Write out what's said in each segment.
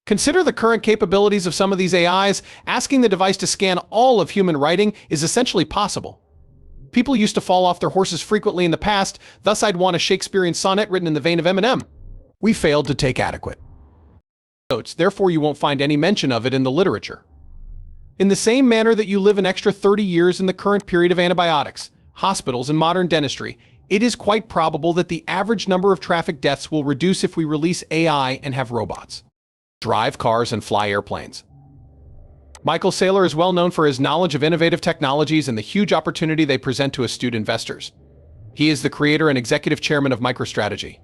Consider the current capabilities of some of these AIs. Asking the device to scan all of human writing is essentially possible. People used to fall off their horses frequently in the past, thus I'd want a Shakespearean sonnet written in the vein of Eminem. We failed to take adequate notes, therefore you won't find any mention of it in the literature. In the same manner that you live an extra 30 years in the current period of antibiotics, hospitals, and modern dentistry, it is quite probable that the average number of traffic deaths will reduce if we release AI and have robots drive cars and fly airplanes. Michael Saylor is well known for his knowledge of innovative technologies and the huge opportunity they present to astute investors. He is the creator and executive chairman of MicroStrategy.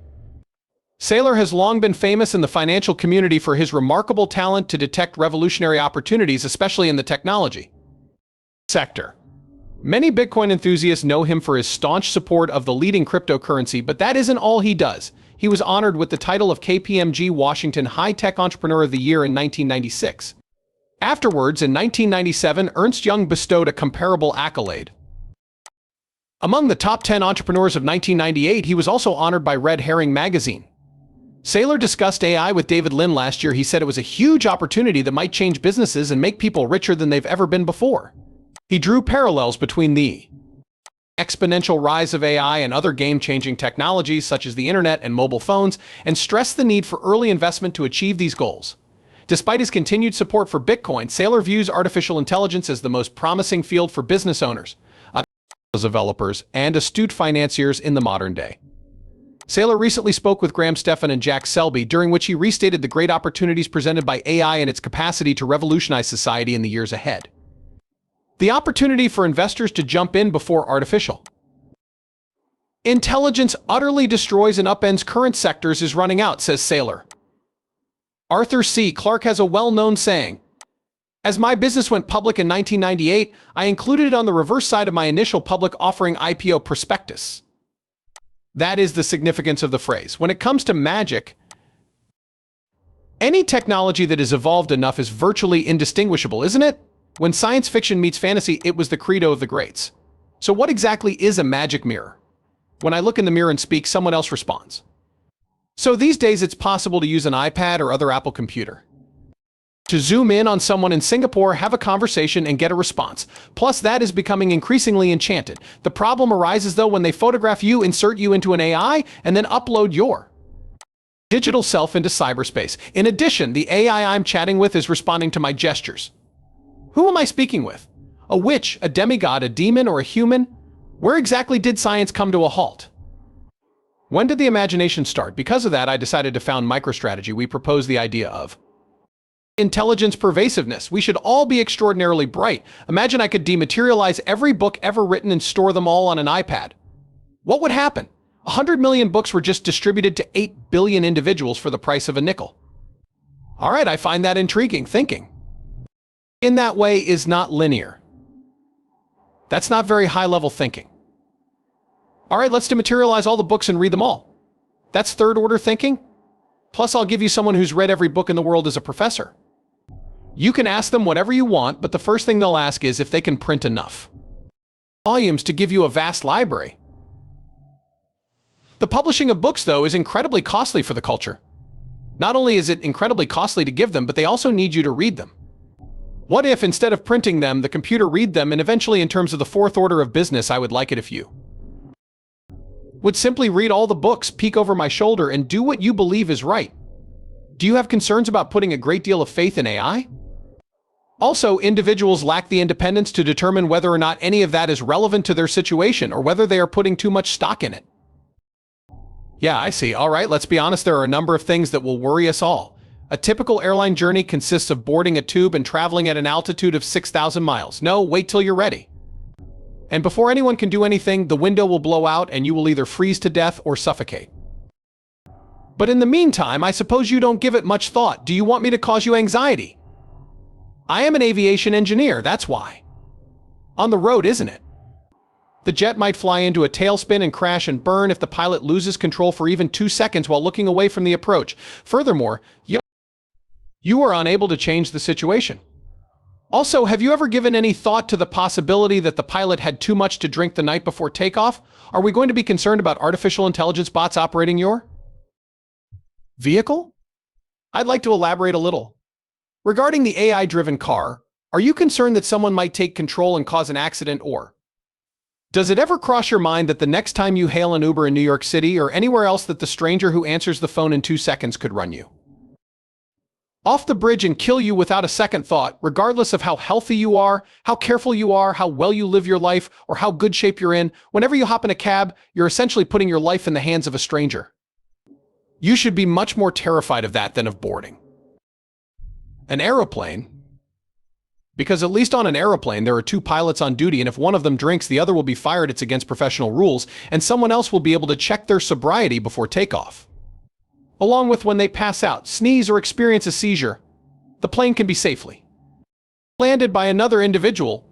Saylor has long been famous in the financial community for his remarkable talent to detect revolutionary opportunities, especially in the technology sector. Many Bitcoin enthusiasts know him for his staunch support of the leading cryptocurrency, but that isn't all he does. He was honored with the title of KPMG Washington High-Tech Entrepreneur of the Year in 1996. Afterwards, in 1997, Ernst & Young bestowed a comparable accolade. Among the top 10 entrepreneurs of 1998, he was also honored by Red Herring magazine. Saylor discussed AI with David Lin last year. He said it was a huge opportunity that might change businesses and make people richer than they've ever been before. He drew parallels between the exponential rise of AI and other game-changing technologies such as the internet and mobile phones, and stressed the need for early investment to achieve these goals. Despite his continued support for Bitcoin, Saylor views artificial intelligence as the most promising field for business owners, developers, and astute financiers in the modern day. Saylor recently spoke with Graham Stephan and Jack Selby, during which he restated the great opportunities presented by AI and its capacity to revolutionize society in the years ahead. The opportunity for investors to jump in before artificial intelligence utterly destroys and upends current sectors is running out, says Saylor. Arthur C. Clarke has a well-known saying, "As my business went public in 1998, I included it on the reverse side of my initial public offering IPO prospectus." That is the significance of the phrase. When it comes to magic, any technology that is evolved enough is virtually indistinguishable, isn't it? When science fiction meets fantasy, it was the credo of the greats. So what exactly is a magic mirror? When I look in the mirror and speak, someone else responds. So these days it's possible to use an iPad or other Apple computer to zoom in on someone in Singapore, have a conversation, and get a response. Plus, that is becoming increasingly enchanted. The problem arises, though, when they photograph you, insert you into an AI, and then upload your digital self into cyberspace. In addition, the AI I'm chatting with is responding to my gestures. Who am I speaking with? A witch, a demigod, a demon, or a human? Where exactly did science come to a halt? When did the imagination start? Because of that, I decided to found MicroStrategy. We proposed the idea of intelligence pervasiveness. We should all be extraordinarily bright. Imagine I could dematerialize every book ever written and store them all on an iPad. What would happen? 100 million books were just distributed to 8 billion individuals for the price of a nickel. All right, I find that intriguing. Thinking in that way is not linear. That's not very high-level thinking. All right, let's dematerialize all the books and read them all. That's third-order thinking? Plus, I'll give you someone who's read every book in the world as a professor. You can ask them whatever you want, but the first thing they'll ask is if they can print enough volumes to give you a vast library. The publishing of books, though, is incredibly costly for the culture. Not only is it incredibly costly to give them, but they also need you to read them. What if, instead of printing them, the computer read them, and eventually, in terms of the fourth order of business, I would like it if you would simply read all the books, peek over my shoulder, and do what you believe is right. Do you have concerns about putting a great deal of faith in AI? Also, individuals lack the independence to determine whether or not any of that is relevant to their situation or whether they are putting too much stock in it. Yeah, I see. All right, let's be honest, there are a number of things that will worry us all. A typical airline journey consists of boarding a tube and traveling at an altitude of 6,000 miles. No, wait till you're ready. And before anyone can do anything, the window will blow out and you will either freeze to death or suffocate. But in the meantime, I suppose you don't give it much thought. Do you want me to cause you anxiety? I am an aviation engineer, that's why. On the road, isn't it? The jet might fly into a tailspin and crash and burn if the pilot loses control for even 2 seconds while looking away from the approach. Furthermore, you are unable to change the situation. Also, have you ever given any thought to the possibility that the pilot had too much to drink the night before takeoff? Are we going to be concerned about artificial intelligence bots operating your vehicle? I'd like to elaborate a little. Regarding the AI-driven car, are you concerned that someone might take control and cause an accident, or does it ever cross your mind that the next time you hail an Uber in New York City or anywhere else that the stranger who answers the phone in 2 seconds could run you off the bridge and kill you without a second thought, regardless of how healthy you are, how careful you are, how well you live your life, or how good shape you're in? Whenever you hop in a cab, you're essentially putting your life in the hands of a stranger. You should be much more terrified of that than of boarding an aeroplane. Because at least on an aeroplane, there are 2 pilots on duty, and if one of them drinks, the other will be fired. It's against professional rules, and someone else will be able to check their sobriety before takeoff. Along with when they pass out, sneeze, or experience a seizure, the plane can be safely landed by another individual.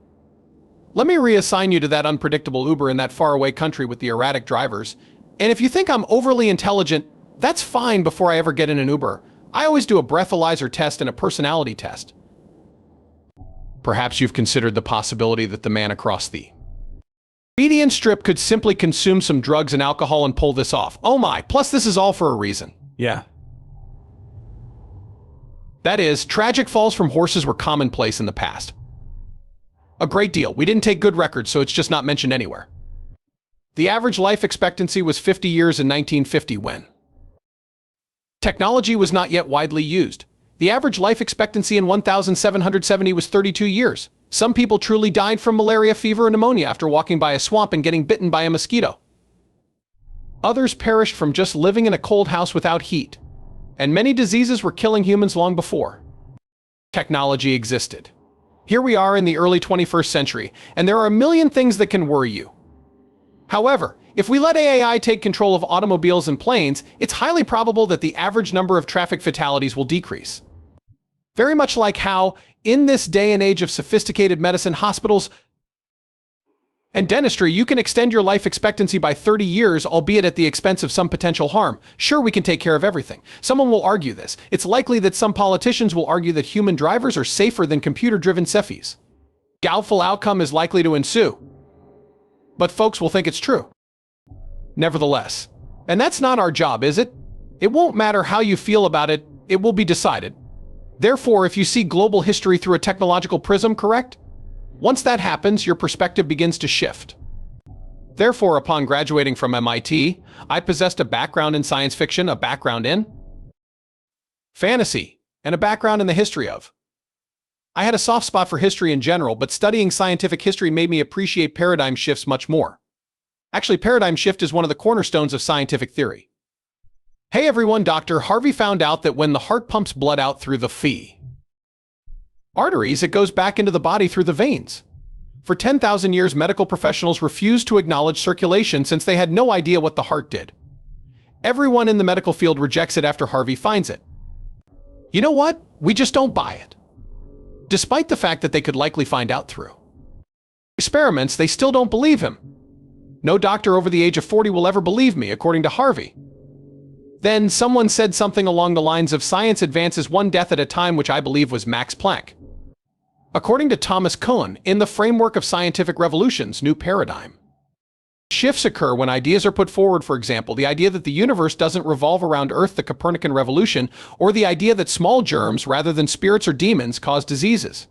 Let me reassign you to that unpredictable Uber in that faraway country with the erratic drivers. And if you think I'm overly intelligent, that's fine. Before I ever get in an Uber, I always do a breathalyzer test and a personality test. Perhaps you've considered the possibility that the man across the median strip could simply consume some drugs and alcohol and pull this off. Oh my, plus this is all for a reason. Yeah. That is, tragic falls from horses were commonplace in the past. A great deal. We didn't take good records, so it's just not mentioned anywhere. The average life expectancy was 50 years in 1950 when technology was not yet widely used. The average life expectancy in 1770 was 32 years. Some people truly died from malaria, fever, and pneumonia after walking by a swamp and getting bitten by a mosquito. Others perished from just living in a cold house without heat. And many diseases were killing humans long before technology existed. Here we are in the early 21st century, and there are a million things that can worry you. However, if we let AI take control of automobiles and planes, it's highly probable that the average number of traffic fatalities will decrease. Very much like how, in this day and age of sophisticated medicine, hospitals, and dentistry, you can extend your life expectancy by 30 years, albeit at the expense of some potential harm. Sure, we can take care of everything. Someone will argue this. It's likely that some politicians will argue that human drivers are safer than computer-driven Cephis. Doubtful outcome is likely to ensue. But folks will think it's true. Nevertheless, and that's not our job, is it? It won't matter how you feel about it, it will be decided. Therefore, if you see global history through a technological prism, correct? Once that happens, your perspective begins to shift. Therefore, upon graduating from MIT, I possessed a background in science fiction, a background in fantasy, and a background in the history of. I had a soft spot for history in general, but studying scientific history made me appreciate paradigm shifts much more. Actually, paradigm shift is one of the cornerstones of scientific theory. Hey everyone, Dr. Harvey found out that when the heart pumps blood out through the arteries, it goes back into the body through the veins. For 10,000 years, medical professionals refused to acknowledge circulation since they had no idea what the heart did. Everyone in the medical field rejects it after Harvey finds it. You know what? We just don't buy it. Despite the fact that they could likely find out through experiments, they still don't believe him. No doctor over the age of 40 will ever believe me, according to Harvey. Then someone said something along the lines of science advances one death at a time, which I believe was Max Planck. According to Thomas Kuhn, in the framework of scientific revolutions, new paradigm shifts occur when ideas are put forward. For example, the idea that the universe doesn't revolve around Earth, the Copernican revolution, or the idea that small germs rather than spirits or demons cause diseases.